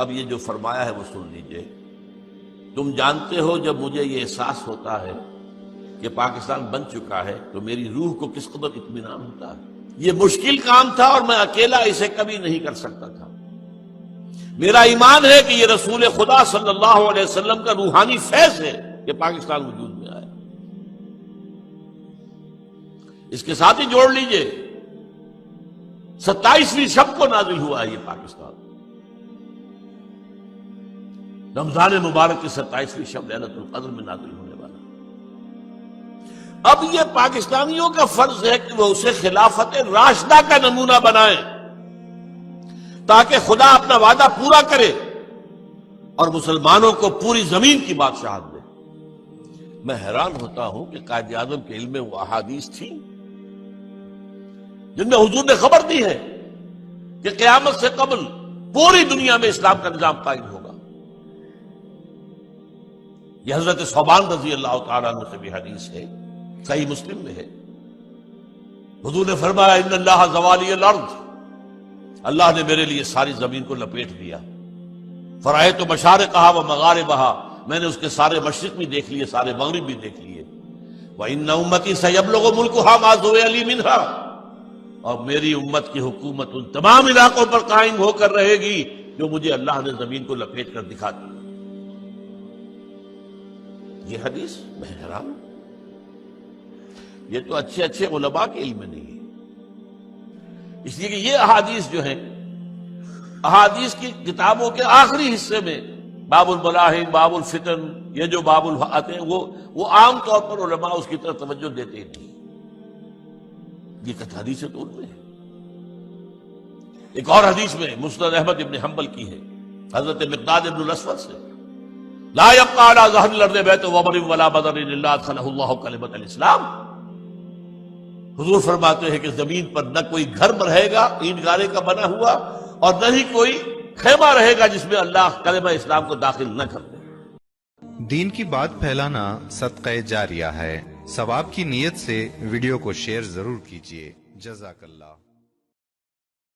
اب یہ جو فرمایا ہے وہ سن لیجئے. تم جانتے ہو جب مجھے یہ احساس ہوتا ہے کہ پاکستان بن چکا ہے تو میری روح کو کس قدر اطمینان ہوتا ہے. یہ مشکل کام تھا اور میں اکیلا اسے کبھی نہیں کر سکتا تھا. میرا ایمان ہے کہ یہ رسول خدا صلی اللہ علیہ وسلم کا روحانی فیض ہے کہ پاکستان وجود میں آئے. اس کے ساتھ ہی جوڑ لیجئے 27ویں شب کو نازل ہوا ہے یہ پاکستان. رمضان مبارک کی 27ویں شب لیلۃ القدر میں نازل ہونے والا. اب یہ پاکستانیوں کا فرض ہے کہ وہ اسے خلافت راشدہ کا نمونہ بنائیں تاکہ خدا اپنا وعدہ پورا کرے اور مسلمانوں کو پوری زمین کی بادشاہت دے. میں حیران ہوتا ہوں کہ قائد اعظم کے علم میں وہ احادیث تھیں جن میں حضور نے خبر دی ہے کہ قیامت سے قبل پوری دنیا میں اسلام کا نظام قائم ہوگا. یہ حضرت ثوبان رضی اللہ تعالیٰ عنہ سے بھی حدیث ہے، صحیح مسلم میں ہے. حضور نے فرمایا ان اللہ زوالی الارض، اللہ نے میرے لیے ساری زمین کو لپیٹ دیا. فرأیت مشارقہا و مغاربہا، میں نے اس کے سارے مشرق بھی دیکھ لیے، سارے مغرب بھی دیکھ لیے. وَإِنَّ أُمَّتِي سَيَبْلُغُ مُلْكُهَا مَا زُوِيَ لِي مِنْهَا، اور میری امت کی حکومت ان تمام علاقوں پر قائم ہو کر رہے گی جو مجھے اللہ نے زمین کو لپیٹ کر دکھا دی. یہ حدیث میں حیران ہوں. یہ تو اچھے اچھے علماء کے علم میں نہیں ہے. اس لیے کہ یہ احادیث جو ہیں، احادیث کی کتابوں کے آخری حصے میں باب الملاحم، باب الفتن، یہ جو باب آتے ہیں وہ عام طور پر علماء اس کی طرف توجہ دیتے ہی نہیں. یہ حدیث تو ان میں ہے. ایک اور حدیث میں مسند احمد ابن حنبل کی ہے حضرت مقداد ابن الاسود سے، لا يبقى على ظهر الارض بیت وبر ولا بدر الا ادخله الله کلمۃ الاسلام. حضور فرماتے ہیں کہ زمین پر نہ کوئی گھر رہے گا اینٹ گارے کا بنا ہوا اور نہ ہی کوئی خیمہ رہے گا جس میں اللہ کلمہ اسلام کو داخل نہ کر دے. دین کی بات پھیلانا صدقہ جاریہ ہے. ثواب کی نیت سے ویڈیو کو شیئر ضرور کیجیے. جزاک اللہ.